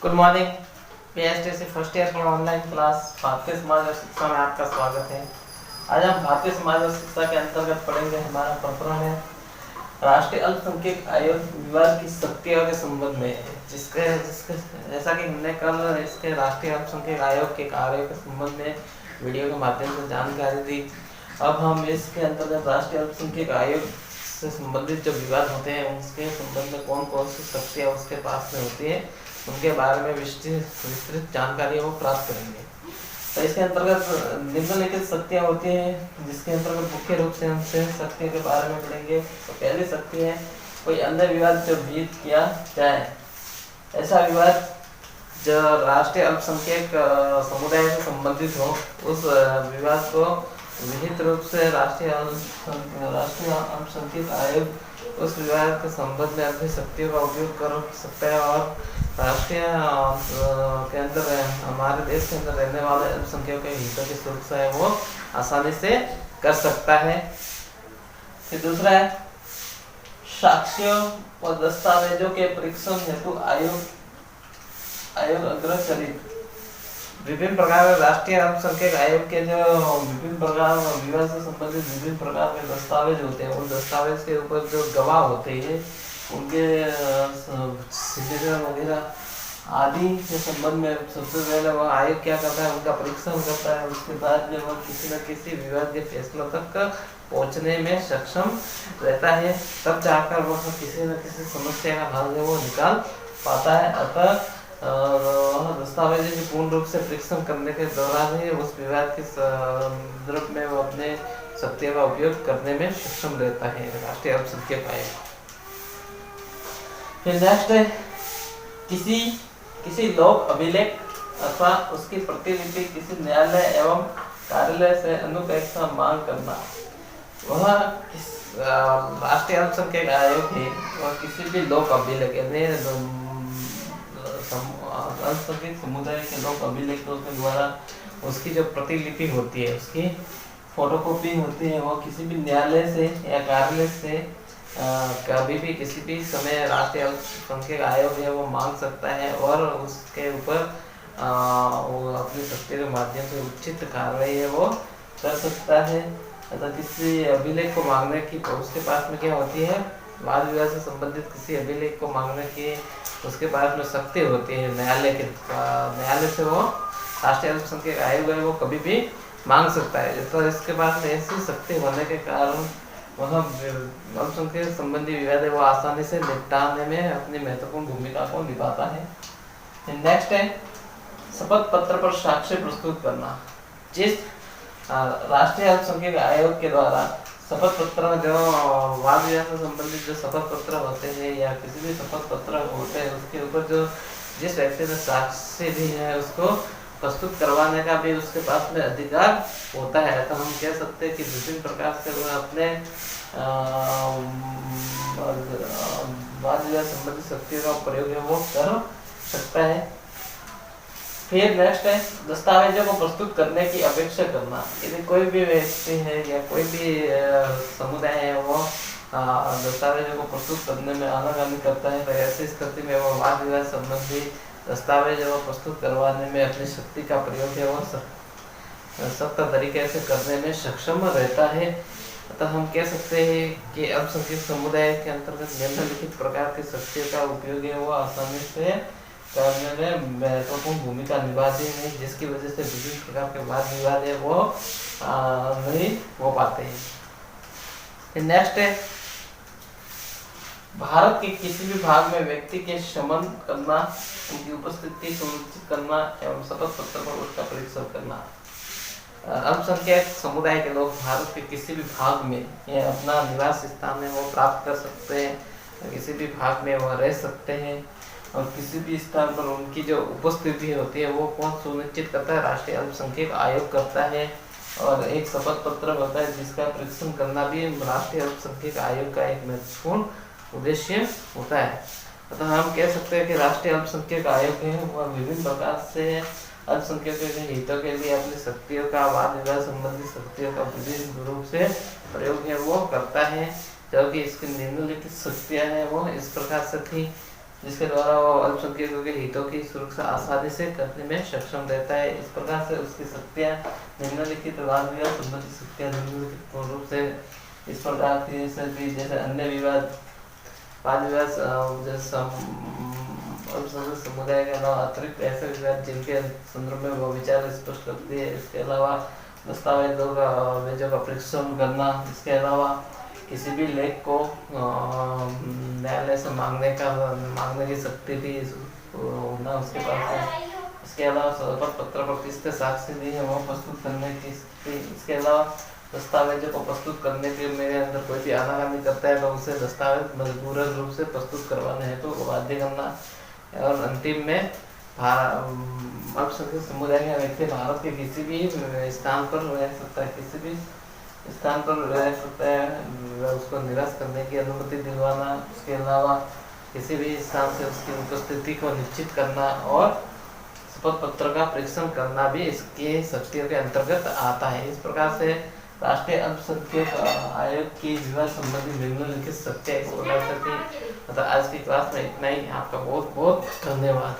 Good morning. PHDC first year की online class भारतीय समाज और शिक्षा में आपका स्वागत है। आज हम भारतीय समाज और शिक्षा के अंतर्गत पढ़ेंगे। हमारा प्रकरण है राष्ट्रीय अल्पसंख्यक आयोग विवाद की शक्तियों के संबंध में, जिसके जिसके जैसा कि हमने कल इसके राष्ट्रीय अल्पसंख्यक आयोग के कार्यों के संबंध में वीडियो के माध्यम से जानकारी दी। अब हम इसके अंतर्गत राष्ट्रीय अल्पसंख्यक आयोग से संबंधित जो विवाद होते हैं उसके संबंध में कौन कौन सी शक्तियाँ उसके पास में होती है उनके बारे में विस्तृत जानकारी वो प्राप्त करेंगे। तो इसके अंतर्गत निम्नलिखित शक्तियाँ होती हैं, जिसके अंतर्गत मुख्य रूप से हम शक्तियों के बारे में पढ़ेंगे। तो पहली शक्ति है कोई अन्य विवाद जो विहित किया जाए। ऐसा विवाद जो राष्ट्रीय अल्पसंख्यक समुदाय से संबंधित हो, उस विवाद को विहित रूप से राष्ट्रीय अल्पसंख्यक आयोग उस विवाद के संबंध में अपनी शक्तियों का उपयोग कर सकता है और राष्ट्रीय के अंदर हमारे देश के अंदर रहने वाले अल्पसंख्यकों के हितों की सुरक्षा है वो आसानी से कर सकता है। फिर दूसरा है साक्ष्यों और दस्तावेजों के परीक्षण हेतु आयोग अग्रसरित विभिन्न प्रकार के राष्ट्रीय अल्पसंख्यक आयोग के जो विभिन्न प्रकार विवाद से संबंधित विभिन्न प्रकार के दस्तावेज होते हैं, उन दस्तावेज के ऊपर जो गवाह होते हैं उनके सिग्नेचर वगैरह आदि के संबंध में सबसे पहले वह आयोग क्या करता है, उनका परीक्षण करता है। उसके बाद में वह किसी न किसी विवाद के फैसलों तक पहुंचने में सक्षम रहता है, तब जाकर वह किसी न किसी समस्या का हल है वो निकाल पाता है। अतः दस्तावेज की पूर्ण रूप से परीक्षण करने के दौरान ही उस विवाद के संदर्भ में वो अपने शक्तियों का उपयोग करने में सक्षम रहता है राष्ट्रीय अल्पसंख्यक आयोग। फिर नेक्स्ट है किसी लोक अभिलेख अथवा उसकी प्रतिलिपि किसी न्यायालय एवं कार्यालय से अनुपेक्षा मांग करना। वह राष्ट्रीय अल्पसंख्यक आयोग है वह किसी भी लोक अभिलेख अल्पसंख्यक समुदाय के लोक अभिलेखों के द्वारा उसकी जो प्रतिलिपि होती है, उसकी फोटोकॉपी होती है, वो किसी भी न्यायालय से या कार्यालय से कभी भी किसी भी समय राष्ट्रीय अल्पसंख्यक आयोग है वो मांग सकता है और उसके ऊपर वो अपनी शक्ति के माध्यम से उचित कार्रवाई है वो कर सकता है। अतः किसी अभिलेख को मांगने की उसके पास में क्या होती है, वाद विवाद से संबंधित किसी अभिलेख को मांगने की उसके पास में शक्ति होती है न्यायालय से वो राष्ट्रीय अल्पसंख्यक आयोग है वो कभी भी मांग सकता है। तो इसके पास में ऐसी शक्ति होने के कारण वह अल्पसंख्यक संबंधी विवाद है वो आसानी से निपटाने में अपनी महत्वपूर्ण भूमिका को निभाता है। नेक्स्ट है शपथ पत्र पर साक्ष्य प्रस्तुत करना। जिस राष्ट्रीय अल्पसंख्यक आयोग के द्वारा शपथ पत्र जो वाद विवाद से संबंधित जो शपथ पत्र होते हैं या किसी भी शपथ पत्र होते हैं उसके ऊपर जो जिस व्यक्ति ने साक्ष्य दी है उसको प्रस्तुत करवाने का भी उसके पास में अधिकार होता है। तो हम कह सकते हैं कि विभिन्न प्रकार से वह अपने वाद विवाद संबंधित शक्तियों का प्रयोग है वो कर सकता है। फिर नेक्स्ट है दस्तावेजों को प्रस्तुत करने की अपेक्षा करना। यदि कोई भी व्यक्ति है या कोई भी समुदाय है वो दस्तावेजों को प्रस्तुत करने में आनाकानी करता है, तो ऐसी स्थिति में वो वाद विवाद संबंधी दस्तावेज वो प्रस्तुत करवाने में अपनी शक्ति का प्रयोग है वो सख्त तरीके से करने में सक्षम रहता है। अतः हम कह सकते हैं कि अल्पसंख्यक समुदाय के अंतर्गत निम्नलिखित प्रकार की शक्तियों का उपयोग है वो आसानी से करने में महत्वपूर्ण भूमिका निभाती है, जिसकी वजह से विभिन्न प्रकार के वाद विवाद है वो नहीं हो पाते हैं। नेक्स्ट है भारत के किसी भी भाग में व्यक्ति के शमन करना, उनकी उपस्थिति सुनिश्चित करना एवं शपथ पत्र पर उसका परीक्षण करना। अल्पसंख्यक समुदाय के लोग भारत के किसी भी भाग में या अपना निवास स्थान में वो प्राप्त कर सकते हैं, किसी भी भाग में वो रह सकते हैं और किसी भी स्थान पर उनकी जो उपस्थिति होती है वो कौन सुनिश्चित करता है, राष्ट्रीय अल्पसंख्यक आयोग करता है। और एक शपथ पत्र होता है जिसका परीक्षण करना भी राष्ट्रीय अल्पसंख्यक आयोग का एक महत्वपूर्ण उद्देश्य होता है। अतः हम कह सकते हैं कि राष्ट्रीय अल्पसंख्यक आयोग है वह विभिन्न प्रकार से अल्पसंख्यकों के हितों के लिए अपनी शक्तियों का वाद विवाद संबंधी शक्तियों का विभिन्न रूप से प्रयोग है वो करता है, जबकि इसकी निम्नलिखित शक्तियां हैं वो इस प्रकार से थी जिसके द्वारा वो अल्पसंख्यकों के हितों की सुरक्षा आसानी से करने में सक्षम रहता है। इस प्रकार से उसकी शक्तियाँ निम्नलिखित वाद विवाद संबंधी शक्तियाँ निम्नलिखित पूर्ण रूप से इस प्रकार की जैसे अन्य विवाद वाद विवाद जैसे अल्पसंख्यक समुदाय के अलावा अतिरिक्त ऐसे विवाद जिनके संदर्भ में वो विचार स्पष्ट करती है। इसके अलावा दस्तावेजों का परीक्षण करना, इसके अलावा किसी भी लेख को न्यायालय से मांगने की शक्ति भी होना उसके पास है। इसके अलावा शपथ पत्र पर किसके साक्ष्य दी है वो प्रस्तुत करने की शक्ति। इसके अलावा दस्तावेजों को प्रस्तुत करने के लिए मेरे अंदर कोई भी आनाकानी करता है तो उसे दस्तावेज मजबूर रूप से प्रस्तुत करवाने हेतु तो बाध्य करना। और अंतिम में अल्पसंख्यक समुदाय का व्यक्ति भारत के किसी भी स्थान पर रह सकता है, किसी भी स्थान पर रह सकता है, उसको निराश करने की अनुमति दिलवाना। उसके अलावा किसी भी स्थान से उसकी उपस्थिति को निश्चित करना और शपथ पत्र का परीक्षण करना भी इसके शक्तियों के अंतर्गत आता है। इस प्रकार से राष्ट्रीय अल्पसंख्यक आयोग की विवाद संबंधी निम्नलिखित शक्तियाँ इस प्रकार से थी। मतलब आज की क्लास में इतना ही। आपका बहुत बहुत धन्यवाद।